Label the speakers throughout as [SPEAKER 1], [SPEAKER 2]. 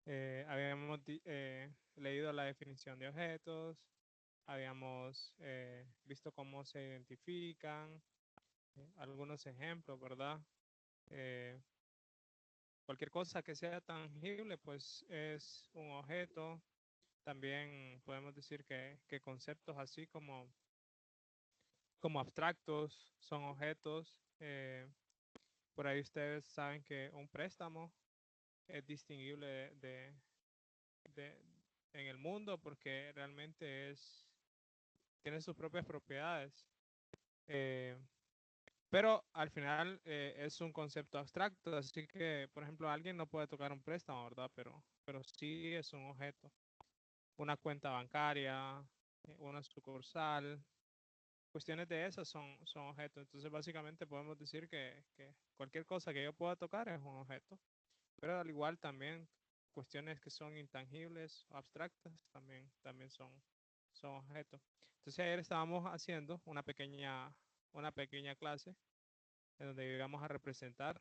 [SPEAKER 1] Habíamos leído la definición de objetos, habíamos visto cómo se identifican, algunos ejemplos, ¿verdad? Eh, Cualquier cosa que sea tangible, pues es un objeto. También podemos decir que conceptos así como abstractos son objetos. Por ahí ustedes saben que un préstamo es distinguible de- en el mundo porque realmente tiene sus propias propiedades. Eh, pero al final es un concepto abstracto, así que, por ejemplo, alguien no puede tocar un préstamo, ¿verdad? Pero sí es un objeto. Una cuenta bancaria, una sucursal, cuestiones de esas son objetos. Entonces, básicamente podemos decir que cualquier cosa que yo pueda tocar es un objeto. Pero al igual también cuestiones que son intangibles o abstractas también son objetos. Entonces ayer estábamos haciendo una pequeña clase en donde íbamos a representar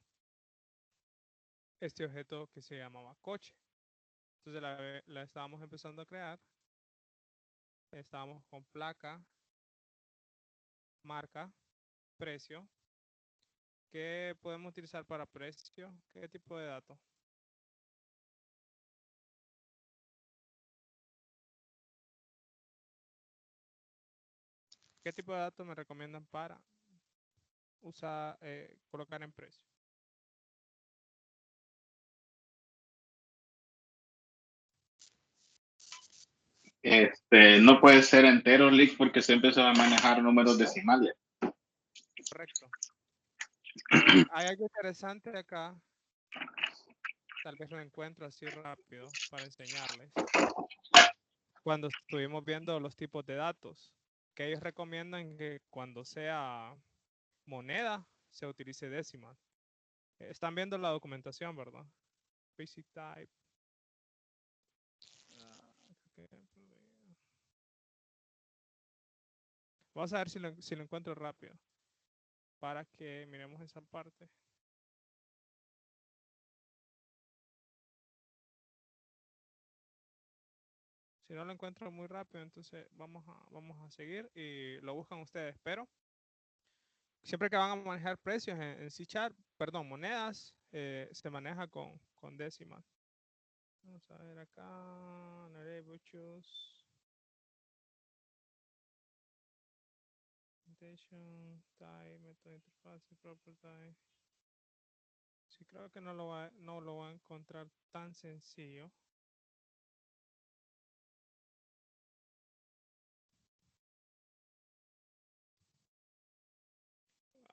[SPEAKER 1] este objeto que se llamaba coche. Entonces la estábamos empezando a crear. Estábamos con placa, marca, precio. ¿Qué podemos utilizar para precio? ¿Qué tipo de datos? ¿Qué tipo de datos me recomiendan para colocar en precio?
[SPEAKER 2] No puede ser entero, Lick, porque siempre se va a manejar números decimales.
[SPEAKER 1] Correcto. Hay algo interesante acá, tal vez lo encuentro así rápido para enseñarles. Cuando estuvimos viendo los tipos de datos, que ellos recomiendan que cuando sea moneda se utilice décimal. Están viendo la documentación, ¿verdad? Basic type. Vamos a ver si lo encuentro rápido para que miremos esa parte. Si no lo encuentro muy rápido, entonces vamos a seguir y lo buscan ustedes. Pero siempre que van a manejar precios en C Sharp, perdón, monedas, se maneja con décimas. Vamos a ver acá, Narable choose, Presentation, type, método de interfaz, property. Sí, creo que no lo va a encontrar tan sencillo.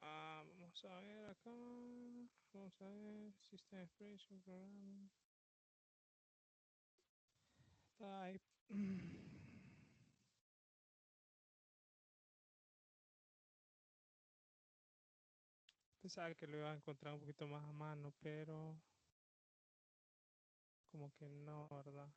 [SPEAKER 1] Vamos a ver acá. Vamos a ver. System Expression Programming. Type. Pensaba que lo iba a encontrar un poquito más a mano, pero como que no, ¿verdad?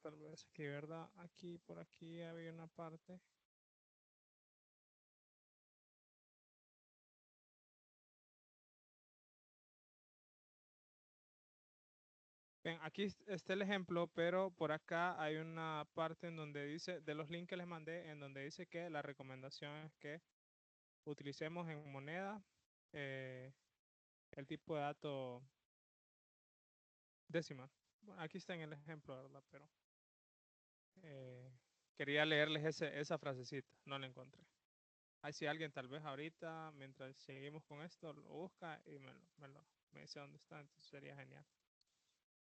[SPEAKER 1] Tal vez aquí, ¿verdad? Aquí, por aquí había una parte. Bien, aquí está el ejemplo, pero por acá hay una parte en donde dice, de los links que les mandé, en donde dice que la recomendación es que utilicemos en moneda eh, el tipo de dato décima. Bueno, aquí está en el ejemplo, ¿verdad? Pero eh, quería leerles esa frasecita, no la encontré. Ahí si alguien tal vez ahorita, mientras seguimos con esto, lo busca y me dice dónde está, entonces sería genial.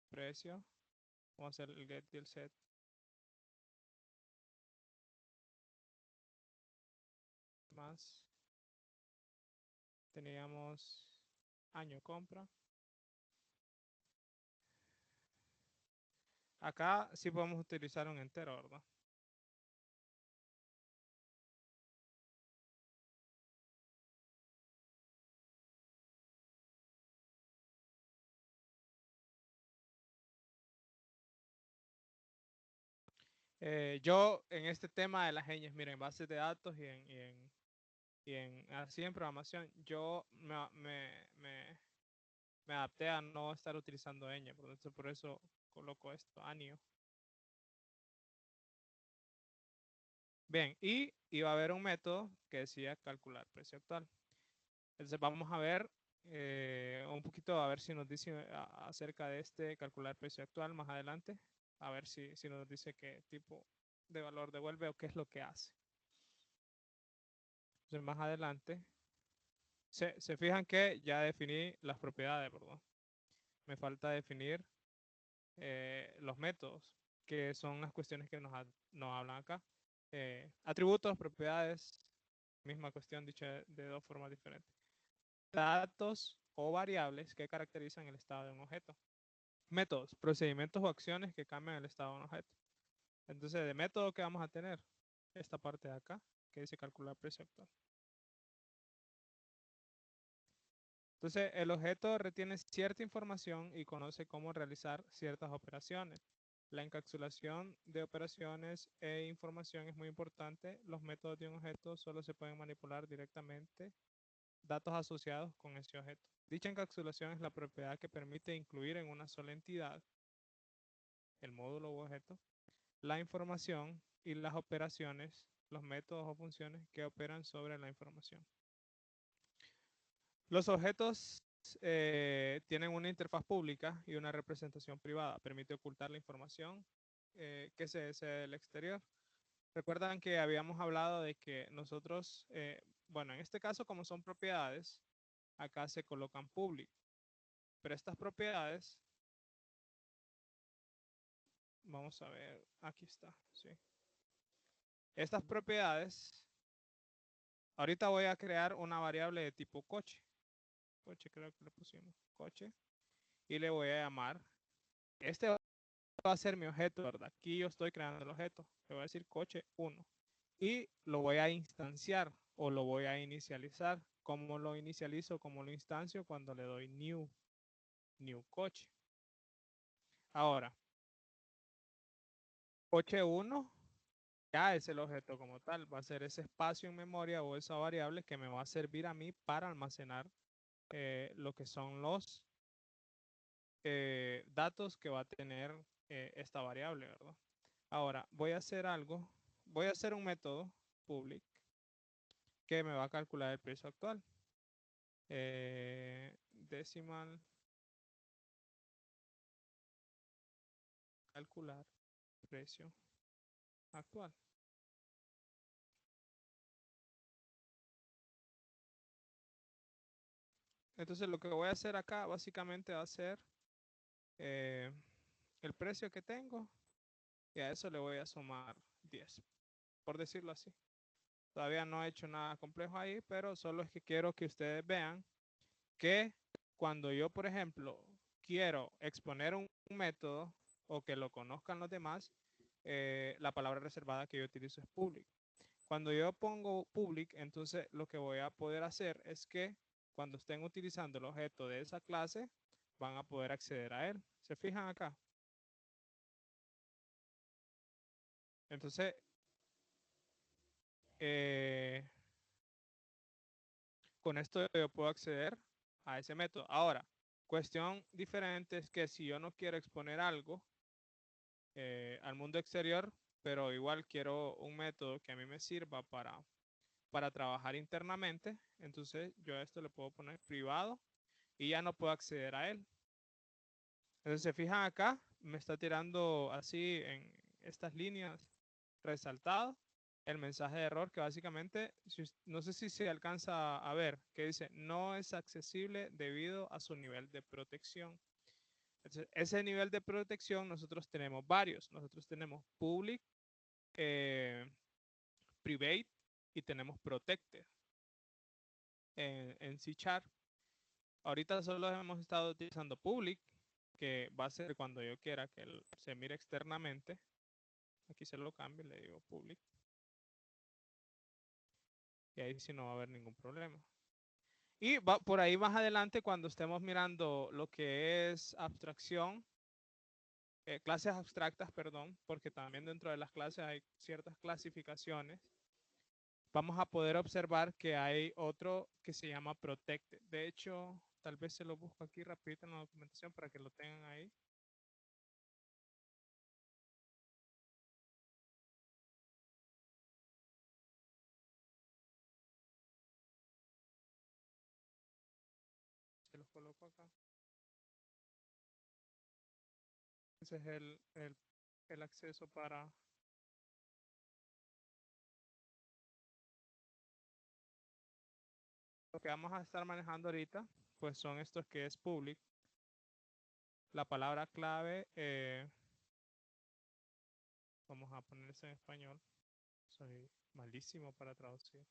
[SPEAKER 1] Precio, vamos a hacer el get deal set. Más, teníamos año compra. Acá sí podemos utilizar un entero, ¿verdad? Yo en este tema de las ñes, miren, en bases de datos así en programación, yo me adapté a no estar utilizando ñ, por eso coloco esto, anio. Bien, y iba a haber un método que decía calcular precio actual. Entonces vamos a ver un poquito, a ver si nos dice acerca de este calcular precio actual más adelante. A ver si nos dice qué tipo de valor devuelve o qué es lo que hace. Entonces más adelante, se fijan que ya definí las propiedades, ¿verdad? Me falta definir los métodos, que son las cuestiones que nos hablan acá. Atributos, propiedades, misma cuestión dicha de dos formas diferentes. Datos o variables que caracterizan el estado de un objeto. Métodos, procedimientos o acciones que cambian el estado de un objeto. Entonces, de método que vamos a tener esta parte de acá, que dice calcular precio actual. Entonces, el objeto retiene cierta información y conoce cómo realizar ciertas operaciones. La encapsulación de operaciones e información es muy importante. Los métodos de un objeto solo se pueden manipular directamente datos asociados con ese objeto. Dicha encapsulación es la propiedad que permite incluir en una sola entidad, el módulo u objeto, la información y las operaciones, los métodos o funciones que operan sobre la información. Los objetos tienen una interfaz pública y una representación privada. Permite ocultar la información que se desea del exterior. Recuerdan que habíamos hablado de que nosotros, bueno, en este caso como son propiedades, acá se colocan public. Pero estas propiedades, vamos a ver, aquí está, sí. Estas propiedades, ahorita voy a crear una variable de tipo coche. Coche creo que le pusimos, coche. Y le voy a llamar, este va a ser mi objeto, ¿verdad? Aquí yo estoy creando el objeto. Le voy a decir coche 1. Y lo voy a instanciar o lo voy a inicializar. ¿Cómo lo inicializo? ¿Cómo lo instancio? Cuando le doy new coche. Ahora, coche 1 ya es el objeto como tal. Va a ser ese espacio en memoria o esa variable que me va a servir a mí para almacenar lo que son los datos que va a tener esta variable, ¿verdad? Ahora, voy a hacer algo. Voy a hacer un método public que me va a calcular el precio actual. Decimal calcular precio actual. Entonces lo que voy a hacer acá básicamente va a ser el precio que tengo y a eso le voy a sumar 10, por decirlo así. Todavía no he hecho nada complejo ahí, pero solo es que quiero que ustedes vean que cuando yo, por ejemplo, quiero exponer un método o que lo conozcan los demás, la palabra reservada que yo utilizo es public. Cuando yo pongo public, entonces lo que voy a poder hacer es que cuando estén utilizando el objeto de esa clase, van a poder acceder a él. ¿Se fijan acá? Entonces, con esto yo puedo acceder a ese método. Ahora, cuestión diferente es que si yo no quiero exponer algo al mundo exterior, pero igual quiero un método que a mí me sirva para trabajar internamente, entonces yo a esto le puedo poner privado y ya no puedo acceder a él. Entonces se fijan acá, me está tirando así en estas líneas resaltado el mensaje de error que básicamente, no sé si se alcanza a ver, que dice no es accesible debido a su nivel de protección. Entonces, ese nivel de protección nosotros tenemos varios. Nosotros tenemos public, private y tenemos protected en C#. Ahorita solo hemos estado utilizando public, que va a ser cuando yo quiera que él se mire externamente. Aquí se lo cambio, le digo public. Y ahí sí no va a haber ningún problema. Y por ahí más adelante, cuando estemos mirando lo que es abstracción, clases abstractas, perdón, porque también dentro de las clases hay ciertas clasificaciones, vamos a poder observar que hay otro que se llama protected. De hecho, tal vez se lo busco aquí rapidito en la documentación para que lo tengan ahí. Se los coloco acá. Ese es el acceso para... Lo que vamos a estar manejando ahorita, pues son estos que es public. La palabra clave, vamos a ponerse en español. Soy malísimo para traducir.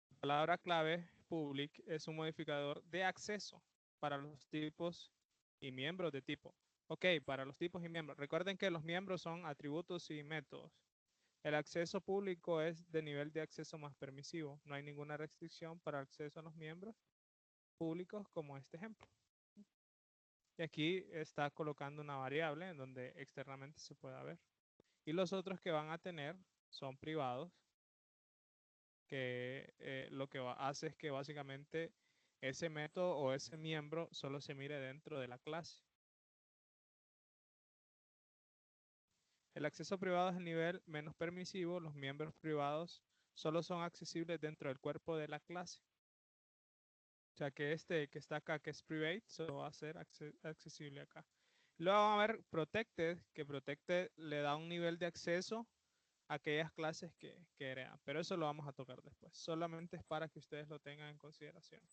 [SPEAKER 1] La palabra clave public es un modificador de acceso para los tipos y miembros de tipo. Ok, para los tipos y miembros. Recuerden que los miembros son atributos y métodos. El acceso público es de nivel de acceso más permisivo. No hay ninguna restricción para acceso a los miembros públicos como este ejemplo. Y aquí está colocando una variable en donde externamente se pueda ver. Y los otros que van a tener son privados, que lo que hace es que básicamente ese método o ese miembro solo se mire dentro de la clase. El acceso privado es el nivel menos permisivo. Los miembros privados solo son accesibles dentro del cuerpo de la clase. O sea que este que está acá, que es private, solo va a ser accesible acá. Luego vamos a ver protected, que protected le da un nivel de acceso a aquellas clases que crean. Pero eso lo vamos a tocar después. Solamente es para que ustedes lo tengan en consideración.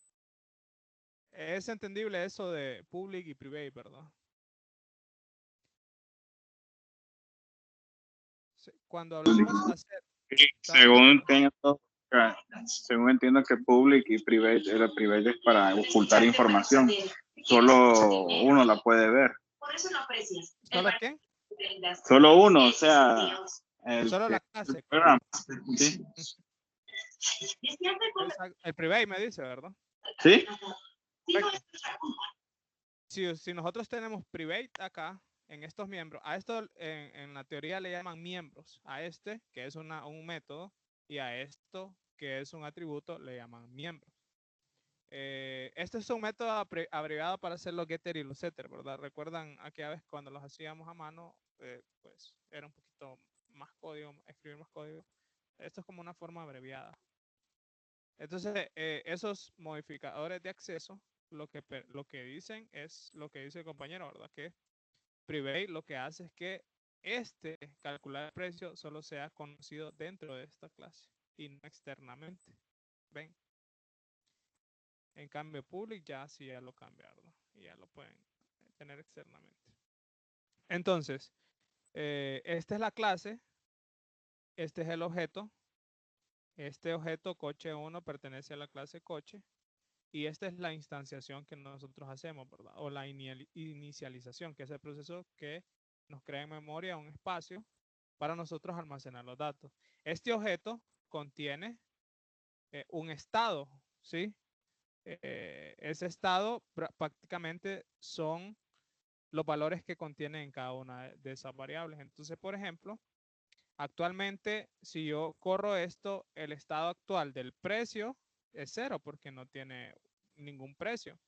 [SPEAKER 1] Es entendible eso de public y private, ¿verdad? Cuando hablamos de hacer...
[SPEAKER 2] Según entiendo que public y private, el private es para ocultar información. Solo uno la puede ver.
[SPEAKER 1] ¿Solo quién?
[SPEAKER 2] Solo uno, o sea,
[SPEAKER 1] Solo la clase.
[SPEAKER 2] ¿sí?
[SPEAKER 1] El private me dice, ¿verdad?
[SPEAKER 2] ¿Sí?
[SPEAKER 1] Perfecto. Si nosotros tenemos private acá, en estos miembros, a esto en la teoría le llaman miembros, a este, que es un método, y a esto, que es un atributo, le llaman miembros. Este es un método abreviado para hacer los getter y los setter, ¿verdad? Recuerdan aquella vez cuando los hacíamos a mano, pues era un poquito más código, escribir más código. Esto es como una forma abreviada. Entonces, esos modificadores de acceso, lo que dicen es lo que dice el compañero, ¿verdad? Que private lo que hace es que calcular el precio solo sea conocido dentro de esta clase y no externamente. ¿Ven? En cambio, public ya sí ya lo cambia, ¿verdad? Y ya lo pueden tener externamente. Entonces, esta es la clase, este es el objeto. Este objeto coche 1 pertenece a la clase coche. Y esta es la instanciación que nosotros hacemos, ¿verdad? O la inicialización, que es el proceso que nos crea en memoria un espacio para nosotros almacenar los datos. Este objeto contiene un estado, ¿sí? Ese estado prácticamente son los valores que contienen en cada una de esas variables. Entonces, por ejemplo, actualmente, si yo corro esto, el estado actual del precio es 0 porque no tiene ningún precio.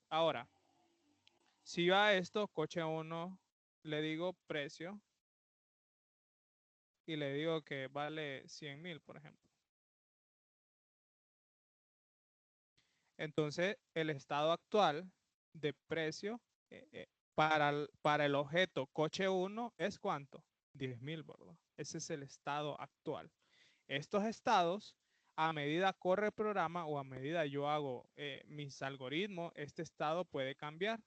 [SPEAKER 1] Ahora, si yo a esto, coche 1, le digo precio y le digo que vale 100,000, por ejemplo. Entonces, el estado actual de precio para el objeto coche 1 es ¿cuánto? 10,000, ¿verdad? Ese es el estado actual. Estos estados, a medida corre el programa o a medida yo hago mis algoritmos, este estado puede cambiar.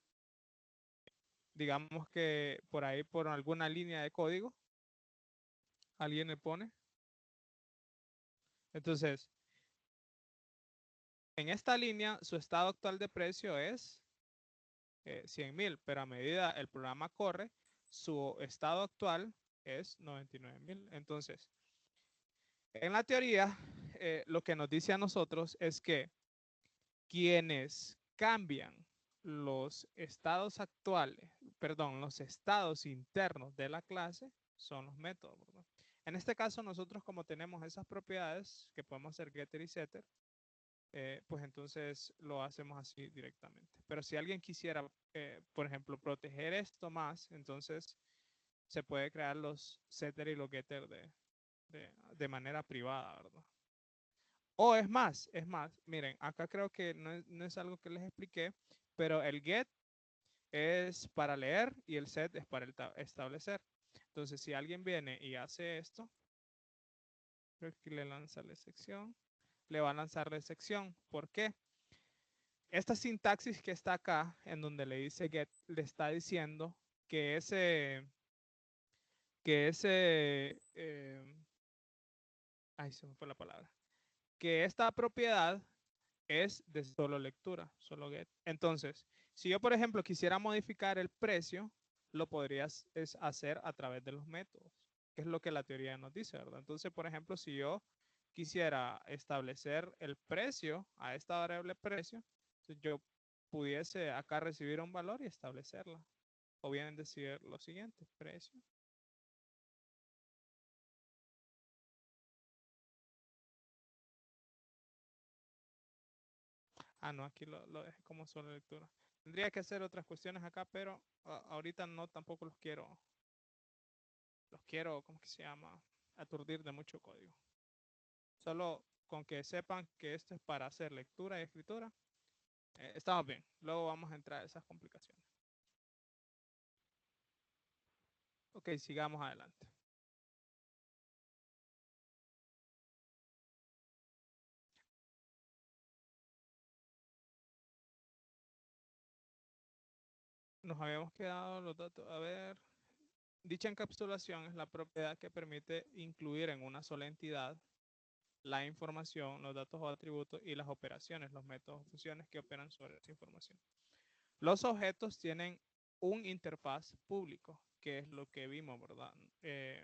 [SPEAKER 1] Digamos que por ahí, por alguna línea de código, alguien le pone. Entonces, en esta línea, su estado actual de precio es 100,000, pero a medida el programa corre, su estado actual es 99,000. Entonces, en la teoría, lo que nos dice a nosotros es que quienes cambian los estados actuales, perdón, los estados internos de la clase son los métodos, ¿verdad? En este caso, nosotros como tenemos esas propiedades que podemos hacer getter y setter, pues entonces lo hacemos así directamente. Pero si alguien quisiera, por ejemplo, proteger esto más, entonces se puede crear los setter y los getter de manera privada, ¿verdad? O es más, miren, acá creo que no es algo que les expliqué, pero el get es para leer y el set es para establecer. Entonces, si alguien viene y hace esto, creo que le lanza la sección, le va a lanzar la sección. ¿Por qué? Esta sintaxis que está acá, en donde le dice get, le está diciendo que ay, se me fue la palabra, que esta propiedad es de solo lectura, solo get. Entonces, si yo, por ejemplo, quisiera modificar el precio, lo podrías hacer a través de los métodos, que es lo que la teoría nos dice, ¿verdad? Entonces, por ejemplo, si yo quisiera establecer el precio a esta variable precio, yo pudiese acá recibir un valor y establecerla. O bien decir lo siguiente, precio. Ah, no, aquí lo dejé como solo lectura. Tendría que hacer otras cuestiones acá, pero ahorita no, tampoco ¿cómo que se llama? Aturdir de mucho código. Solo con que sepan que esto es para hacer lectura y escritura, estamos bien. Luego vamos a entrar a esas complicaciones. Ok, sigamos adelante. Nos habíamos quedado los datos. A ver, dicha encapsulación es la propiedad que permite incluir en una sola entidad la información, los datos o atributos y las operaciones, los métodos o funciones que operan sobre esa información. Los objetos tienen un interfaz público, que es lo que vimos, ¿verdad?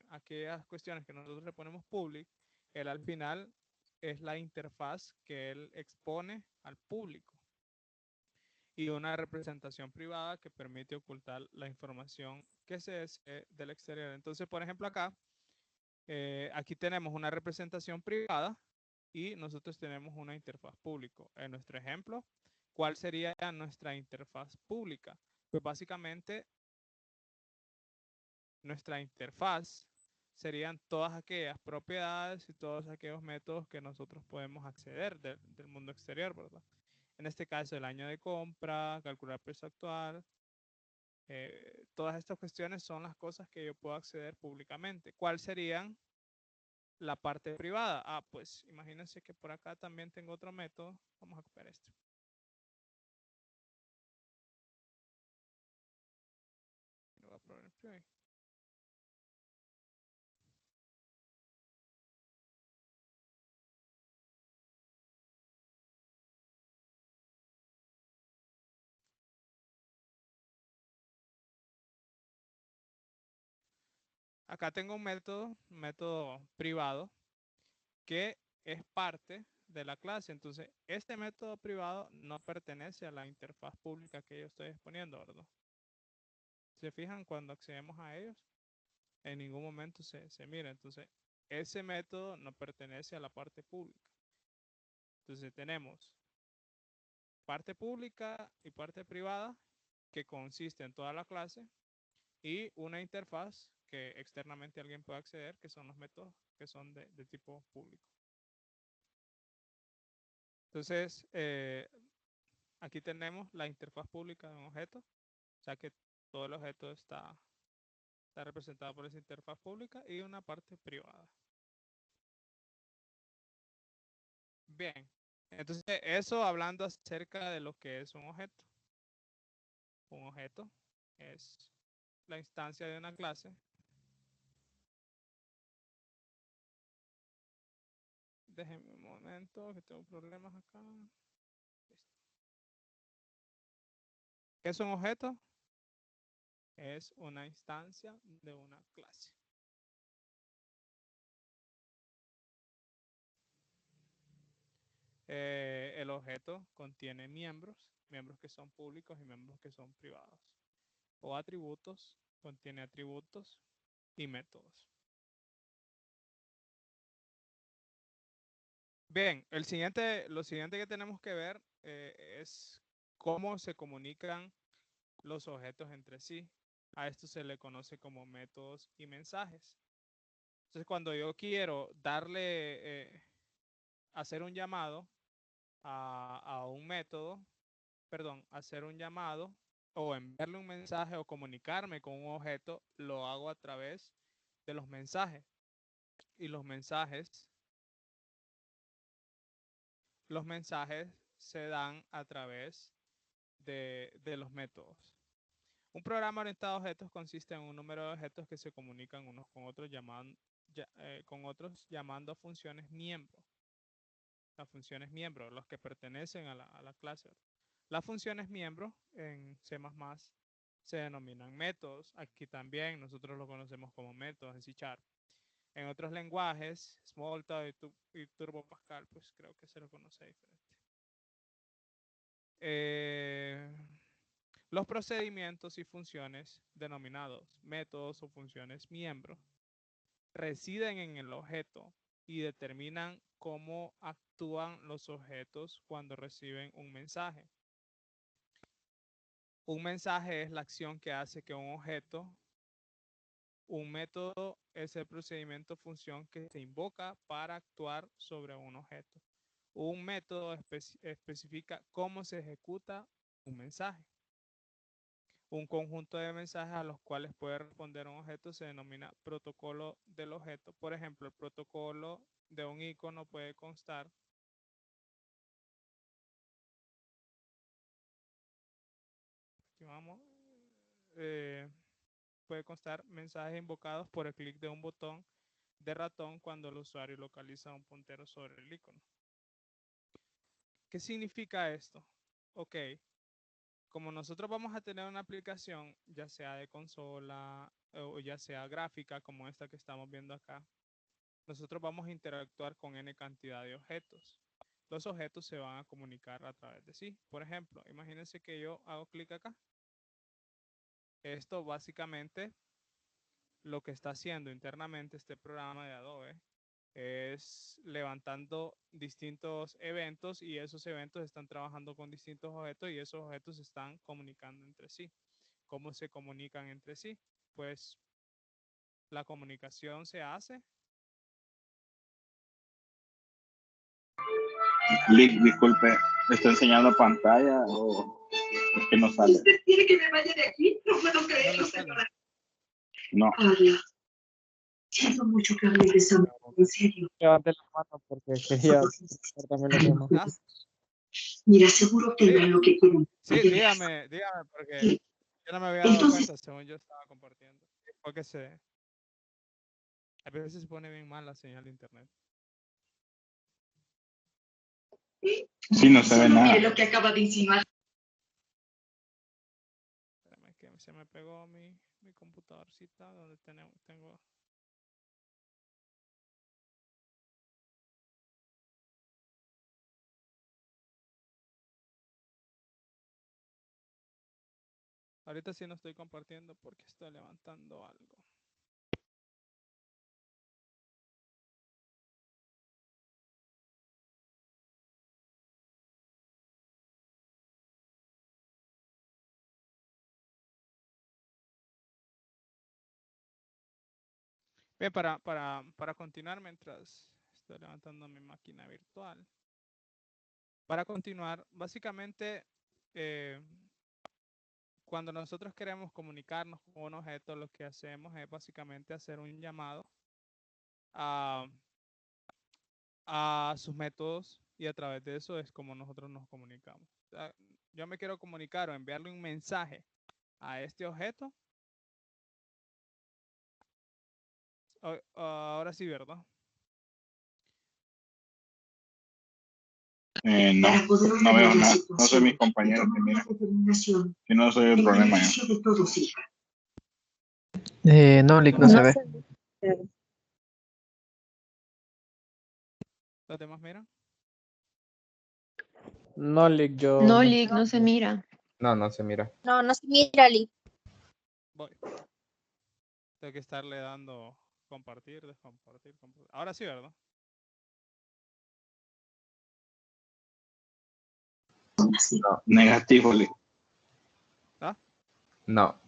[SPEAKER 1] Aquellas cuestiones que nosotros le ponemos public, él al final es la interfaz que él expone al público. Y una representación privada que permite ocultar la información que se desee del exterior. Entonces, por ejemplo, acá, aquí tenemos una representación privada y nosotros tenemos una interfaz público. En nuestro ejemplo, ¿cuál sería nuestra interfaz pública? Pues básicamente nuestra interfaz serían todas aquellas propiedades y todos aquellos métodos que nosotros podemos acceder del mundo exterior, ¿verdad? En este caso, el año de compra, calcular precio actual, todas estas cuestiones son las cosas que yo puedo acceder públicamente. ¿Cuál serían la parte privada? Ah, pues imagínense que por acá también tengo otro método. Vamos a copiar esto. Lo voy a poner aquí. Acá tengo un método privado, que es parte de la clase. Entonces, este método privado no pertenece a la interfaz pública que yo estoy exponiendo, ¿verdad? ¿Se fijan cuando accedemos a ellos? En ningún momento se mira. Entonces, ese método no pertenece a la parte pública. Entonces, tenemos parte pública y parte privada, que consiste en toda la clase, y una interfaz que externamente alguien puede acceder, que son los métodos que son de tipo público. Entonces, aquí tenemos la interfaz pública de un objeto, o sea que todo el objeto está representado por esa interfaz pública y una parte privada. Bien, entonces eso hablando acerca de lo que es un objeto. Un objeto es la instancia de una clase. Déjenme un momento, que tengo problemas acá. ¿Qué es un objeto? Es una instancia de una clase. que el objeto contiene miembros que son públicos y miembros que son privados. O atributos, contiene atributos y métodos. Bien, lo siguiente que tenemos que ver es cómo se comunican los objetos entre sí. A esto se le conoce como métodos y mensajes. Entonces, cuando yo quiero hacer un llamado a un método, hacer un llamado o enviarle un mensaje o comunicarme con un objeto, lo hago a través de los mensajes. Y los mensajes se dan a través de los métodos. Un programa orientado a objetos consiste en un número de objetos que se comunican unos con otros llamando a funciones miembros. Las funciones miembros, los que pertenecen a la clase. Las funciones miembros en C++ se denominan métodos. Aquí también nosotros lo conocemos como métodos en C#. En otros lenguajes, Smalltalk y Turbo Pascal, pues creo que se lo conoce diferente. Los procedimientos y funciones denominados métodos o funciones miembros residen en el objeto y determinan cómo actúan los objetos cuando reciben un mensaje. Un mensaje es la acción que hace que un objeto. Un método es el procedimiento o función que se invoca para actuar sobre un objeto. Un método especifica cómo se ejecuta un mensaje. Un conjunto de mensajes a los cuales puede responder un objeto se denomina protocolo del objeto. Por ejemplo, el protocolo de un icono puede constar puede constar mensajes invocados por el clic de un botón de ratón cuando el usuario localiza un puntero sobre el icono. ¿Qué significa esto? Ok, como nosotros vamos a tener una aplicación, ya sea de consola o ya sea gráfica, como esta que estamos viendo acá, nosotros vamos a interactuar con N cantidad de objetos. Los objetos se van a comunicar a través de sí. Por ejemplo, imagínense que yo hago clic acá. Esto básicamente lo que está haciendo internamente este programa de Adobe es levantando distintos eventos y esos eventos están trabajando con distintos objetos y esos objetos se están comunicando entre sí. ¿Cómo se comunican entre sí? Pues la comunicación se hace.
[SPEAKER 2] Lick, disculpe, ¿me está enseñando pantalla o es que no sale?
[SPEAKER 3] ¿Usted quiere que me vaya de aquí? No puedo creerlo, señora.
[SPEAKER 2] No.
[SPEAKER 3] Carla, siento mucho que hable de eso, en serio.
[SPEAKER 4] Levante la mano porque quería hacer también lo mismo.
[SPEAKER 1] ¿Ah?
[SPEAKER 3] Mira, seguro obtendrán lo que quieren.
[SPEAKER 1] Sí,
[SPEAKER 3] De veras.
[SPEAKER 1] dígame, porque
[SPEAKER 3] Sí.
[SPEAKER 1] yo no me había dado
[SPEAKER 3] Entonces-
[SPEAKER 1] cuenta según yo estaba compartiendo. Porque a veces se pone bien mal la señal de internet.
[SPEAKER 2] Sí, no se ve
[SPEAKER 3] Solo
[SPEAKER 2] nada.
[SPEAKER 3] mire lo que acaba de insinuar.
[SPEAKER 1] Espérame que se me pegó mi computadorcita donde tengo. Ahorita sí no estoy compartiendo porque estoy levantando algo. Bien, para continuar mientras estoy levantando mi máquina virtual. Para continuar, básicamente, cuando nosotros queremos comunicarnos con un objeto, lo que hacemos es básicamente hacer un llamado a sus métodos y a través de eso es como nosotros nos comunicamos. O sea, yo me quiero comunicar o enviarle un mensaje a este objeto. Ahora sí, ¿verdad?
[SPEAKER 2] No, no veo nada. No soy mi compañero que mira. Que no soy el problema.
[SPEAKER 4] No, Lick, no se ve.
[SPEAKER 1] ¿Los demás miran?
[SPEAKER 4] No, Lick, yo
[SPEAKER 5] No,
[SPEAKER 4] no.
[SPEAKER 5] Lick, no se mira.
[SPEAKER 6] No, no se mira.
[SPEAKER 7] No, no se mira, Lick.
[SPEAKER 1] Voy. Tengo que estarle dando compartir, descompartir, compartir. Ahora sí, ¿verdad?
[SPEAKER 6] No.
[SPEAKER 2] Negativo, Lee.
[SPEAKER 6] No.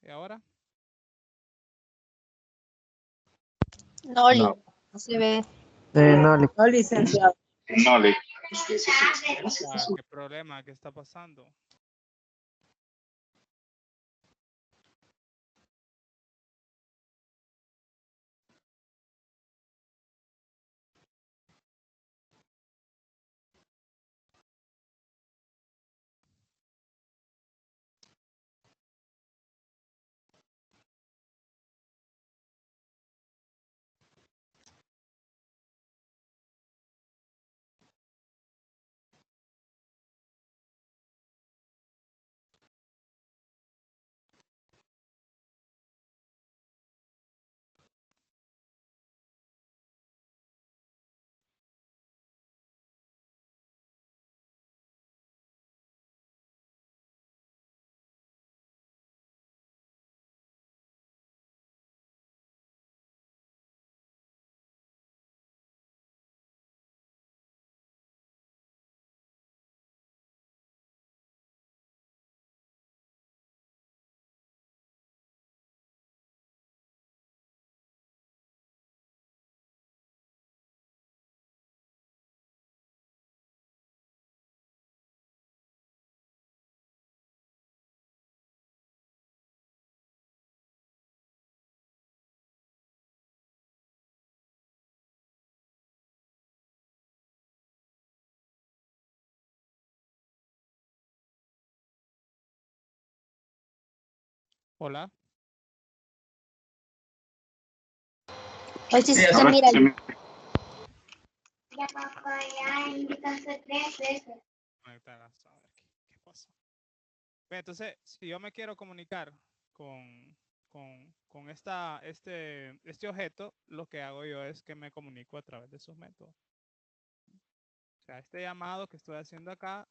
[SPEAKER 1] ¿Y ahora?
[SPEAKER 7] No, Lick.
[SPEAKER 6] No.
[SPEAKER 7] No se ve.
[SPEAKER 4] No, Lick.
[SPEAKER 3] No, licenciado.
[SPEAKER 2] No, Lee.
[SPEAKER 1] Ah, ¿qué problema? ¿Qué está pasando? Hola.
[SPEAKER 7] Hoy sí se
[SPEAKER 2] Ahora
[SPEAKER 7] mira,
[SPEAKER 2] se
[SPEAKER 7] Lick.
[SPEAKER 1] Conectarás, a ver qué pasa. Bien, entonces, si yo me quiero comunicar con este objeto, lo que hago yo es que me comunico a través de sus métodos. O sea, este llamado que estoy haciendo acá,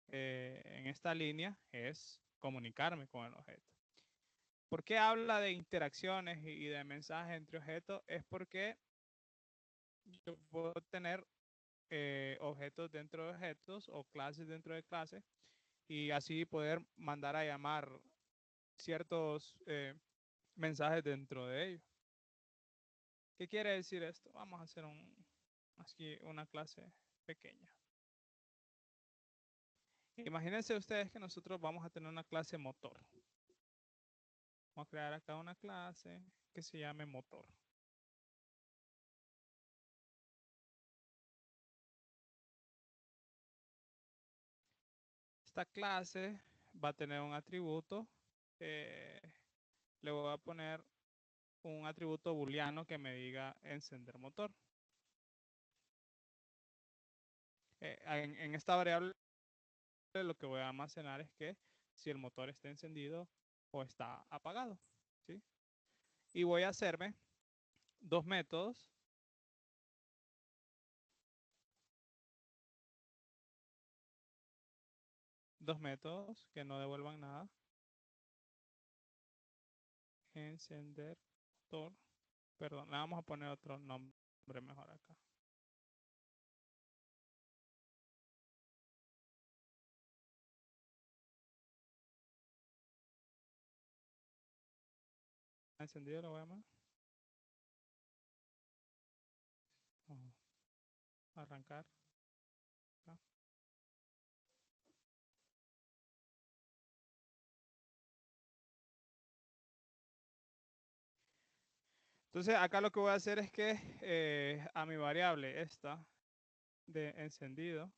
[SPEAKER 1] en esta línea, es comunicarme con el objeto. ¿Por qué habla de interacciones y de mensajes entre objetos? Es porque yo puedo tener objetos dentro de objetos o clases dentro de clases y así poder mandar a llamar ciertos mensajes dentro de ellos. ¿Qué quiere decir esto? Vamos a hacer aquí una clase pequeña. Imagínense ustedes que nosotros vamos a tener una clase motor. Vamos a crear acá una clase que se llame motor. Esta clase va a tener un atributo. Le voy a poner un atributo booleano que me diga encender motor. En esta variable lo que voy a almacenar es que si el motor está encendido o está apagado, ¿sí? Y voy a hacerme dos métodos. Dos métodos que no devuelvan nada. Encender motor. Perdón, le vamos a poner otro nombre mejor acá. Encendido lo voy a llamar. Arrancar. Acá. Entonces acá lo que voy a hacer es que a mi variable esta de encendido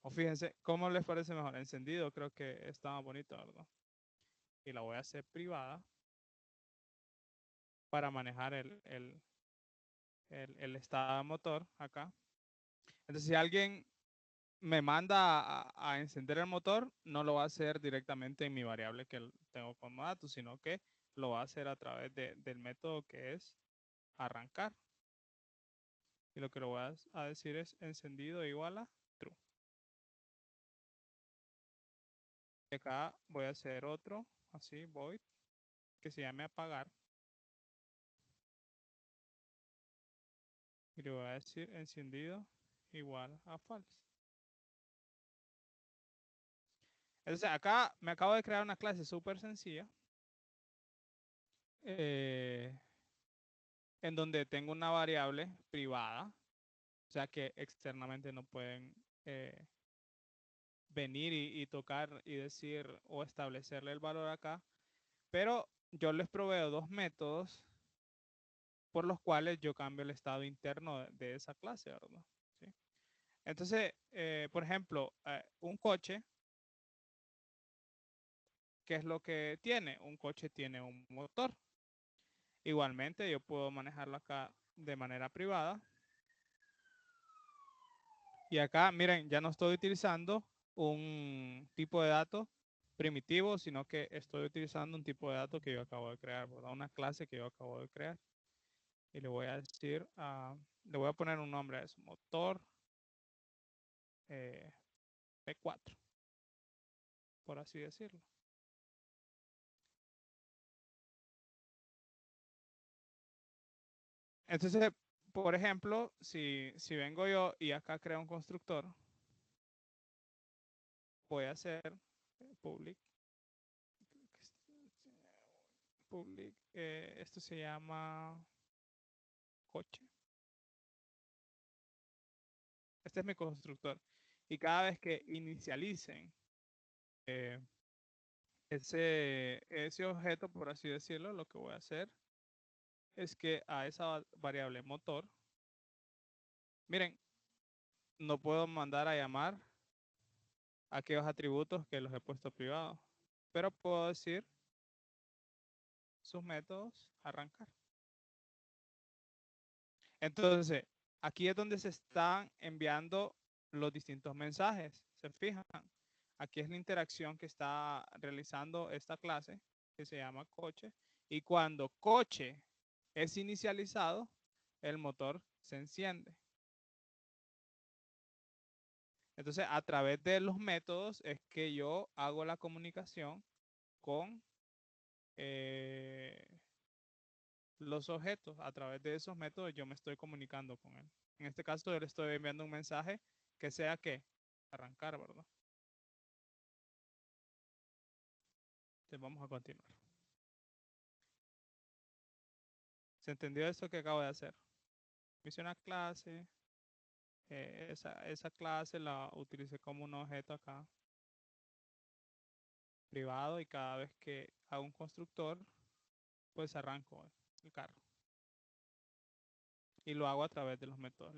[SPEAKER 1] O fíjense, ¿cómo les parece mejor? Encendido, creo que está más bonito, ¿verdad? Y la voy a hacer privada para manejar el estado de motor acá. Entonces, si alguien me manda a encender el motor, no lo va a hacer directamente en mi variable que tengo como dato, sino que lo va a hacer a través del método que es arrancar. Y lo que lo voy a decir es encendido igual a true. Y acá voy a hacer otro, así, void, que se llame apagar. Y le voy a decir encendido igual a false. Entonces acá me acabo de crear una clase súper sencilla. En donde tengo una variable privada. O sea que externamente no pueden venir y tocar y decir o establecerle el valor acá. Pero yo les proveo dos métodos por los cuales yo cambio el estado interno de esa clase, ¿verdad? ¿Sí? Entonces, por ejemplo, un coche, ¿qué es lo que tiene? Un coche tiene un motor. Igualmente, yo puedo manejarlo acá de manera privada. Y acá, miren, ya no estoy utilizando un tipo de datos primitivo, sino que estoy utilizando un tipo de datos que yo acabo de crear, ¿verdad? Una clase que yo acabo de crear. Y le voy a decir, le voy a poner un nombre a eso, motor P4, por así decirlo. Entonces, por ejemplo, si vengo yo y acá creo un constructor, voy a hacer public, esto se llama coche. Este es mi constructor. Y cada vez que inicialicen ese objeto, por así decirlo, lo que voy a hacer es que a esa variable motor, miren, no puedo mandar a llamar a aquellos atributos que los he puesto privados, pero puedo decir sus métodos arrancar. Entonces, aquí es donde se están enviando los distintos mensajes. ¿Se fijan? Aquí es la interacción que está realizando esta clase que se llama coche. Y cuando coche es inicializado, el motor se enciende. Entonces, a través de los métodos es que yo hago la comunicación con los objetos. A través de esos métodos yo me estoy comunicando con él. En este caso, yo le estoy enviando un mensaje que sea que arrancar, ¿verdad? Entonces, vamos a continuar. ¿Se entendió eso que acabo de hacer? Hice una clase. Esa clase la utilicé como un objeto acá privado y cada vez que hago un constructor, pues arranco el carro. Y lo hago a través de los métodos.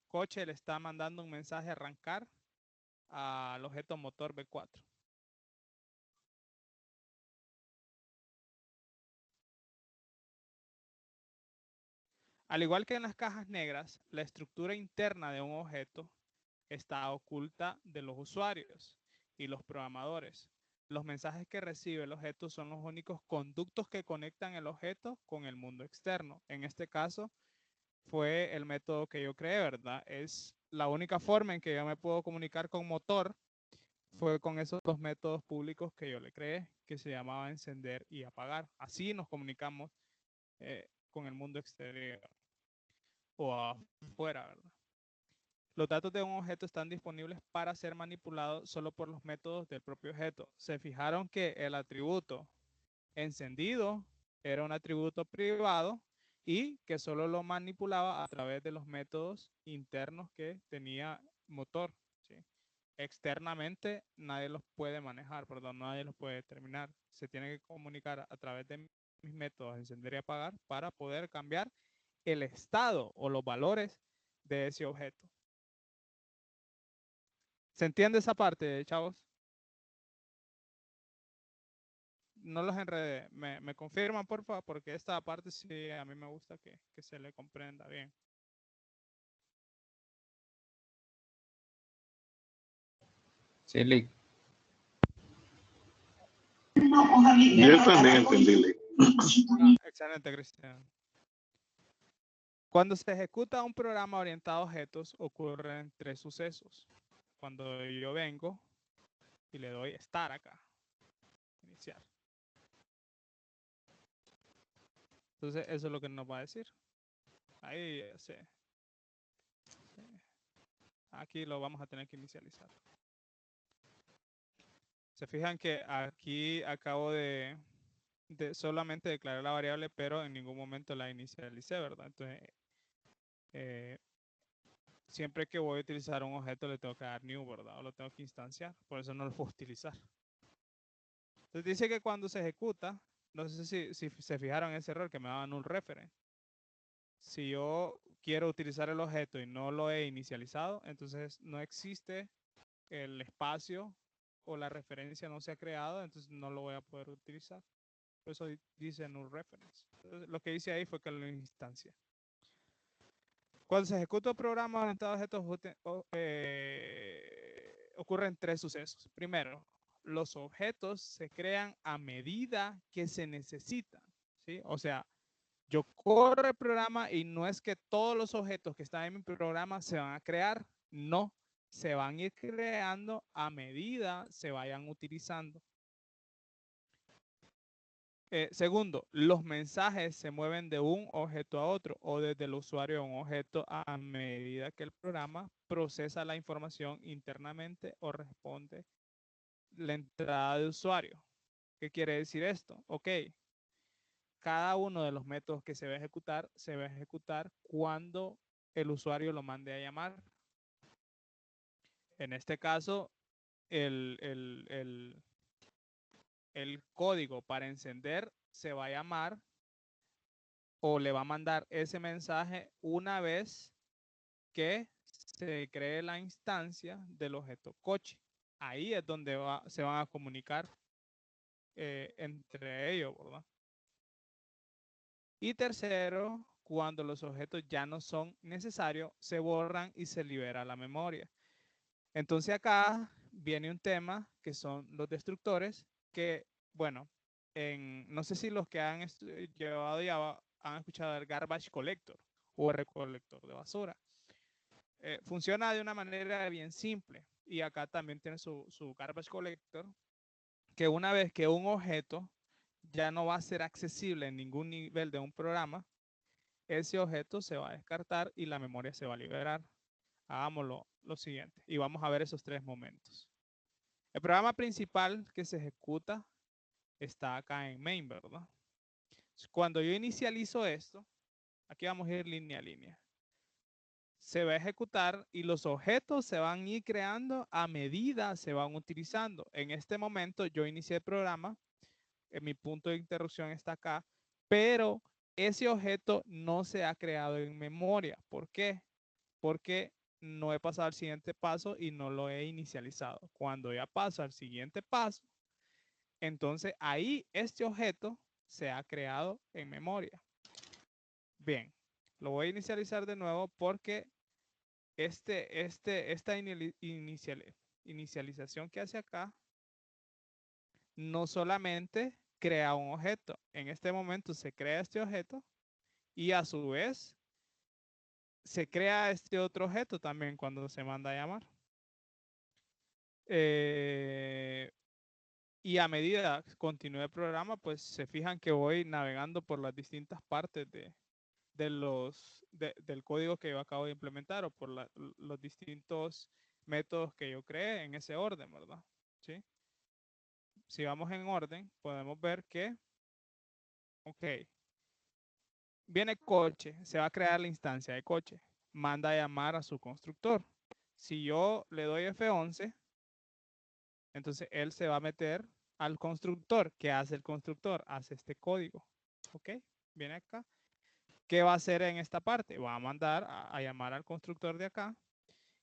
[SPEAKER 1] Coche le está mandando un mensaje arrancar al objeto motor B4. Al igual que en las cajas negras, la estructura interna de un objeto está oculta de los usuarios y los programadores. Los mensajes que recibe el objeto son los únicos conductos que conectan el objeto con el mundo externo. En este caso, fue el método que yo creé, ¿verdad? Es la única forma en que yo me puedo comunicar con motor, fue con esos dos métodos públicos que yo le creé, que se llamaba encender y apagar. Así nos comunicamos con el mundo exterior o afuera, ¿verdad? Los datos de un objeto están disponibles para ser manipulados solo por los métodos del propio objeto. Se fijaron que el atributo encendido era un atributo privado y que solo lo manipulaba a través de los métodos internos que tenía motor. ¿Sí? Externamente nadie los puede manejar, perdón, nadie los puede determinar. Se tiene que comunicar a través de mis métodos encender y apagar para poder cambiar el estado o los valores de ese objeto. ¿Se entiende esa parte, chavos? No los enredé. Me confirman, por favor, porque esta parte sí a mí me gusta que se le comprenda bien.
[SPEAKER 6] Sí, Lick.
[SPEAKER 2] Yo también entendí. Lick.
[SPEAKER 1] Excelente, Cristian. Cuando se ejecuta un programa orientado a objetos, ocurren 3 sucesos. Cuando yo vengo y le doy Start acá, iniciar. Entonces, eso es lo que nos va a decir. Ahí aquí lo vamos a tener que inicializar. Se fijan que aquí acabo de solamente declarar la variable, pero en ningún momento la inicialicé, ¿verdad? Entonces, siempre que voy a utilizar un objeto le tengo que dar new, ¿verdad? O lo tengo que instanciar, por eso no lo puedo utilizar. Entonces dice que cuando se ejecuta, no sé si se fijaron en ese error que me daba null reference. Si yo quiero utilizar el objeto y no lo he inicializado, entonces no existe el espacio o la referencia no se ha creado, entonces no lo voy a poder utilizar. Por eso dice null reference. Entonces, lo que hice ahí fue que lo instancié. Cuando se ejecuta un programa orientado a objetos, ocurren 3 sucesos. Primero, los objetos se crean a medida que se necesitan, ¿sí? O sea, yo corro el programa y no es que todos los objetos que están en mi programa se van a crear, no, se van a ir creando a medida se vayan utilizando. Segundo, los mensajes se mueven de un objeto a otro o desde el usuario a un objeto a medida que el programa procesa la información internamente o responde la entrada de usuario. ¿Qué quiere decir esto? Ok, cada uno de los métodos que se va a ejecutar cuando el usuario lo mande a llamar. En este caso, el código para encender se va a llamar o le va a mandar ese mensaje una vez que se cree la instancia del objeto coche. Ahí es donde se van a comunicar entre ellos, ¿verdad? Y tercero, cuando los objetos ya no son necesarios, se borran y se libera la memoria. Entonces acá viene un tema que son los destructores, que, bueno, no sé si los que han llevado Java han escuchado el garbage collector o el recolector de basura. Funciona de una manera bien simple y acá también tiene su garbage collector, que una vez que un objeto ya no va a ser accesible en ningún nivel de un programa, ese objeto se va a descartar y la memoria se va a liberar. Hagámoslo lo siguiente y vamos a ver esos 3 momentos. El programa principal que se ejecuta está acá en main, ¿verdad? Cuando yo inicializo esto, aquí vamos a ir línea a línea. Se va a ejecutar y los objetos se van a ir creando a medida se van utilizando. En este momento yo inicié el programa, mi punto de interrupción está acá, pero ese objeto no se ha creado en memoria. ¿Por qué? Porque no he pasado al siguiente paso y no lo he inicializado. Cuando ya paso al siguiente paso, entonces ahí este objeto se ha creado en memoria. Bien, lo voy a inicializar de nuevo porque esta inicialización que hace acá no solamente crea un objeto. En este momento se crea este objeto y a su vez se crea este otro objeto también cuando se manda a llamar. Y a medida que continúe el programa, pues se fijan que voy navegando por las distintas partes del código que yo acabo de implementar o por los distintos métodos que yo creé en ese orden, ¿verdad? ¿Sí? Si vamos en orden, podemos ver que, ok, viene coche, se va a crear la instancia de coche, manda a llamar a su constructor. Si yo le doy F11, entonces él se va a meter al constructor. ¿Qué hace el constructor? Hace este código. ¿Ok? Viene acá. ¿Qué va a hacer en esta parte? Va a mandar a llamar al constructor de acá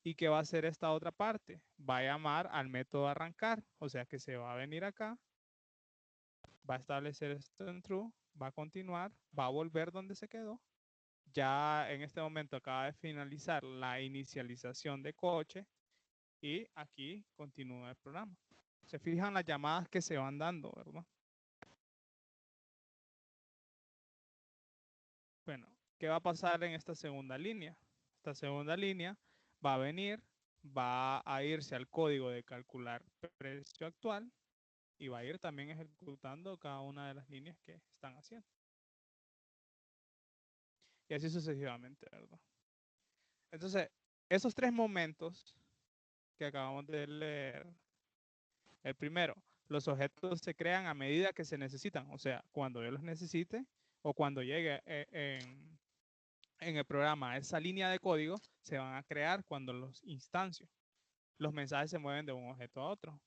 [SPEAKER 1] ¿Y qué va a hacer esta otra parte? Va a llamar al método arrancar, o sea que se va a venir acá, va a establecer esto en true, va a continuar, va a volver donde se quedó. Ya en este momento acaba de finalizar la inicialización de coche y aquí continúa el programa. Se fijan las llamadas que se van dando, ¿verdad? Bueno, ¿qué va a pasar en esta segunda línea? Esta segunda línea va a venir, va a irse al código de calcular precio actual y va a ir también ejecutando cada una de las líneas que están haciendo. Y así sucesivamente, ¿verdad? Entonces, esos tres momentos que acabamos de leer, el primero, los objetos se crean a medida que se necesitan, o sea, cuando yo los necesite o cuando llegue en el programa esa línea de código, se van a crear cuando los instancio. Los mensajes se mueven de un objeto a otro.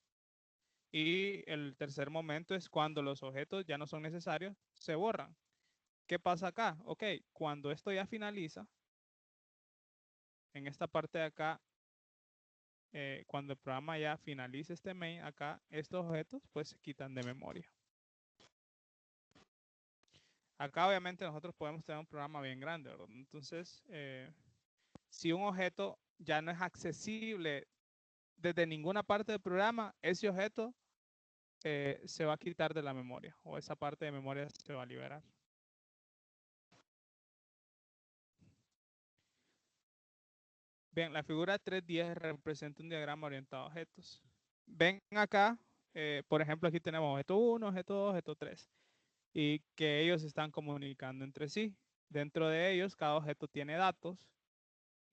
[SPEAKER 1] Y el tercer momento es cuando los objetos ya no son necesarios, se borran. ¿Qué pasa acá? Ok, cuando esto ya finaliza, en esta parte de acá, cuando el programa ya finalice este main, acá estos objetos pues se quitan de memoria. Acá obviamente nosotros podemos tener un programa bien grande, ¿verdad? Entonces, si un objeto ya no es accesible desde ninguna parte del programa, ese objeto se va a quitar de la memoria o esa parte de memoria se va a liberar. Bien, la figura 3.10 representa un diagrama orientado a objetos. Ven acá, por ejemplo, aquí tenemos objeto 1, objeto 2, objeto 3 y que ellos están comunicando entre sí. Dentro de ellos, cada objeto tiene datos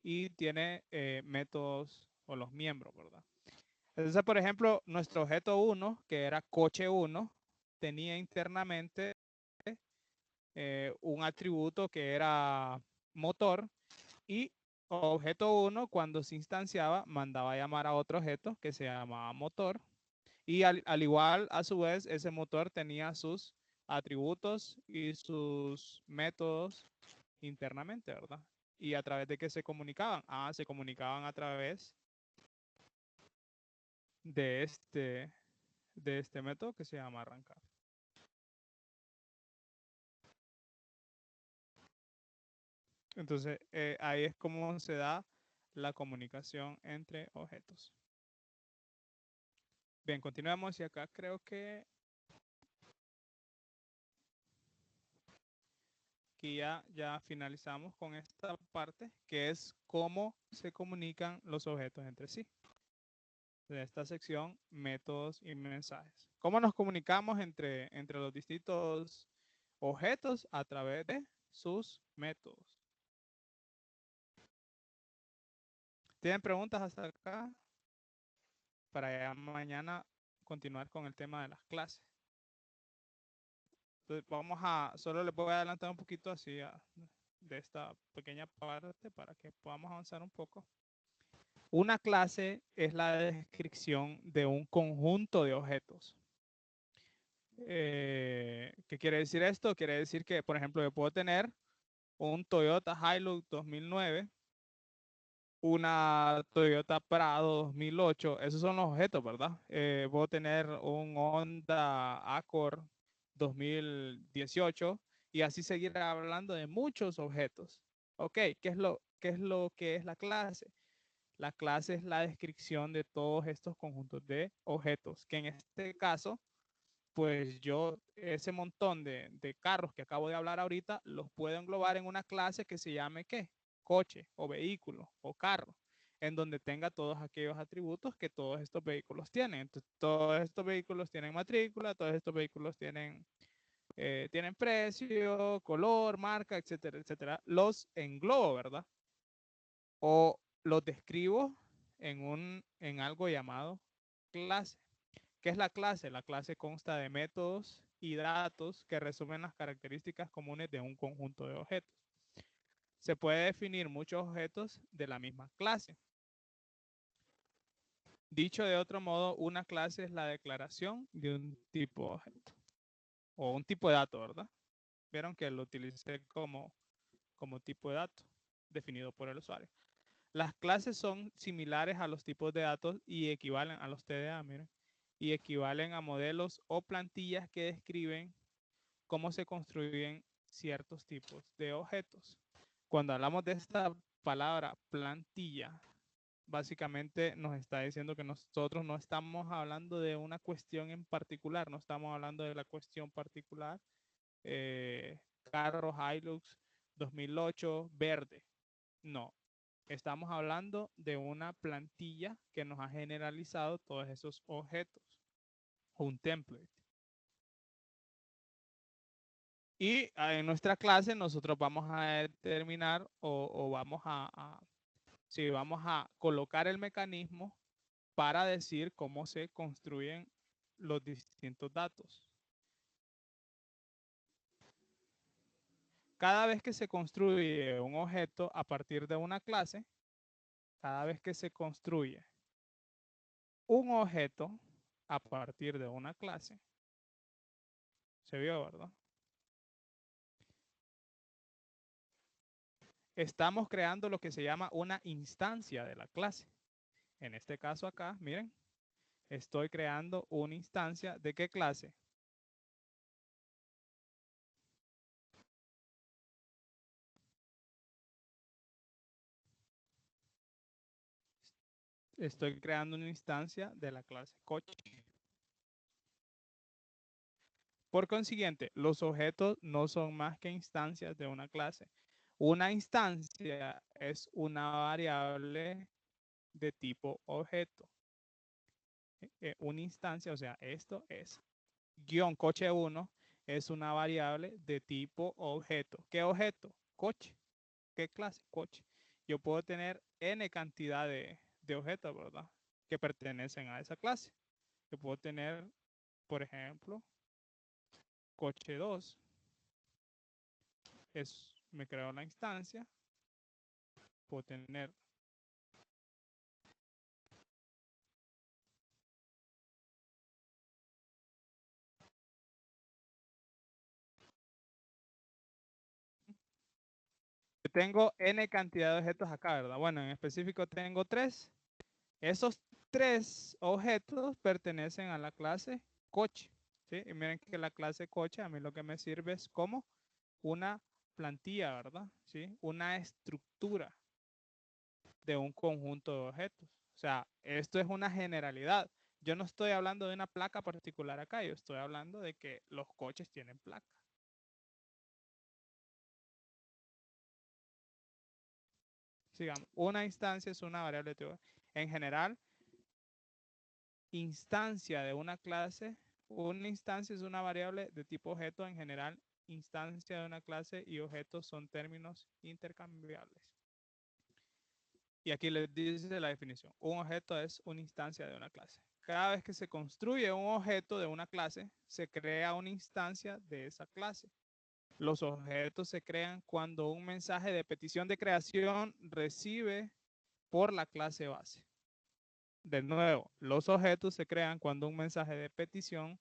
[SPEAKER 1] y tiene métodos o los miembros, ¿verdad? Entonces, por ejemplo, nuestro objeto 1, que era coche 1, tenía internamente un atributo que era motor y objeto 1 cuando se instanciaba mandaba a llamar a otro objeto que se llamaba motor y al igual a su vez ese motor tenía sus atributos y sus métodos internamente, ¿verdad? ¿Y a través de qué se comunicaban? Se comunicaban a través de este método que se llama arrancar. Entonces, ahí es como se da la comunicación entre objetos. Bien, continuamos y acá creo que aquí ya finalizamos con esta parte, que es cómo se comunican los objetos entre sí. De esta sección, métodos y mensajes. ¿Cómo nos comunicamos entre los distintos objetos? A través de sus métodos. ¿Tienen preguntas hasta acá? Para ya mañana continuar con el tema de las clases. Entonces solo les voy a adelantar un poquito así de esta pequeña parte para que podamos avanzar un poco. Una clase es la descripción de un conjunto de objetos. ¿Qué quiere decir esto? Quiere decir que, por ejemplo, yo puedo tener un Toyota Hilux 2009, una Toyota Prado 2008, esos son los objetos, ¿verdad? Puedo tener un Honda Accord 2018 y así seguir hablando de muchos objetos. Ok, ¿qué es lo que es la clase? La clase es la descripción de todos estos conjuntos de objetos, que en este caso, pues yo ese montón de carros que acabo de hablar ahorita, los puedo englobar en una clase que se llame ¿qué? Coche o vehículo o carro, en donde tenga todos aquellos atributos que todos estos vehículos tienen. Entonces, todos estos vehículos tienen matrícula, todos estos vehículos tienen precio, color, marca, etcétera, etcétera. Los englobo, ¿verdad? O los describo en algo llamado clase. ¿Qué es la clase? La clase consta de métodos y datos que resumen las características comunes de un conjunto de objetos. Se puede definir muchos objetos de la misma clase. Dicho de otro modo, una clase es la declaración de un tipo de objeto o un tipo de dato, ¿verdad? Vieron que lo utilicé como tipo de dato definido por el usuario. Las clases son similares a los tipos de datos y equivalen a los TDA, miren, y equivalen a modelos o plantillas que describen cómo se construyen ciertos tipos de objetos. Cuando hablamos de esta palabra plantilla, básicamente nos está diciendo que nosotros no estamos hablando de una cuestión en particular, no estamos hablando de la cuestión particular, carro Hilux 2008 verde. No, estamos hablando de una plantilla que nos ha generalizado todos esos objetos, un template. Y en nuestra clase nosotros vamos a determinar o vamos vamos a colocar el mecanismo para decir cómo se construyen los distintos datos. Cada vez que se construye un objeto a partir de una clase, cada vez que se construye un objeto a partir de una clase, se vio, ¿verdad? Estamos creando lo que se llama una instancia de la clase. En este caso acá, miren, estoy creando una instancia ¿de qué clase? Estoy creando una instancia de la clase coche. Por consiguiente, los objetos no son más que instancias de una clase. Una instancia es una variable de tipo objeto. Una instancia, o sea, esto es guión coche 1, es una variable de tipo objeto. ¿Qué objeto? Coche. ¿Qué clase? Coche. Yo puedo tener n cantidad de objetos, ¿verdad? Que pertenecen a esa clase. Yo puedo tener, por ejemplo, coche 2. Me creo la instancia. Puedo tener tengo n cantidad de objetos acá, ¿verdad? Bueno, en específico tengo 3. Esos 3 objetos pertenecen a la clase coche, ¿sí? Y miren que la clase coche a mí lo que me sirve es como una plantilla, ¿verdad? ¿Sí? Una estructura de un conjunto de objetos. O sea, esto es una generalidad. Yo no estoy hablando de una placa particular acá, yo estoy hablando de que los coches tienen placa. Sigamos, una instancia es una variable de tipo. En general, instancia de una clase, una instancia es una variable de tipo objeto. En general, instancia de una clase y objeto son términos intercambiables. Y aquí les dice la definición. Un objeto es una instancia de una clase. Cada vez que se construye un objeto de una clase, se crea una instancia de esa clase. Los objetos se crean cuando un mensaje de petición de creación recibe por la clase base. De nuevo, los objetos se crean cuando un mensaje de petición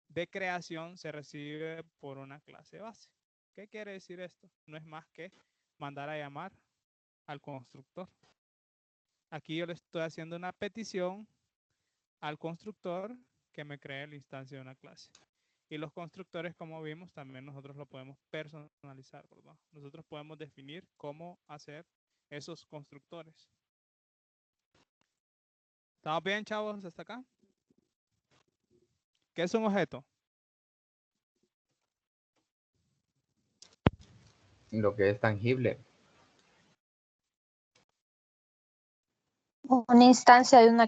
[SPEAKER 1] de creación se recibe por una clase base. ¿Qué quiere decir esto? No es más que mandar a llamar al constructor. Aquí yo le estoy haciendo una petición al constructor que me cree la instancia de una clase. Y los constructores, como vimos, también nosotros lo podemos personalizar, ¿verdad? Nosotros podemos definir cómo hacer esos constructores. ¿Estamos bien, chavos, hasta acá? ¿Qué es un objeto?
[SPEAKER 6] Lo que es tangible.
[SPEAKER 7] Una instancia de una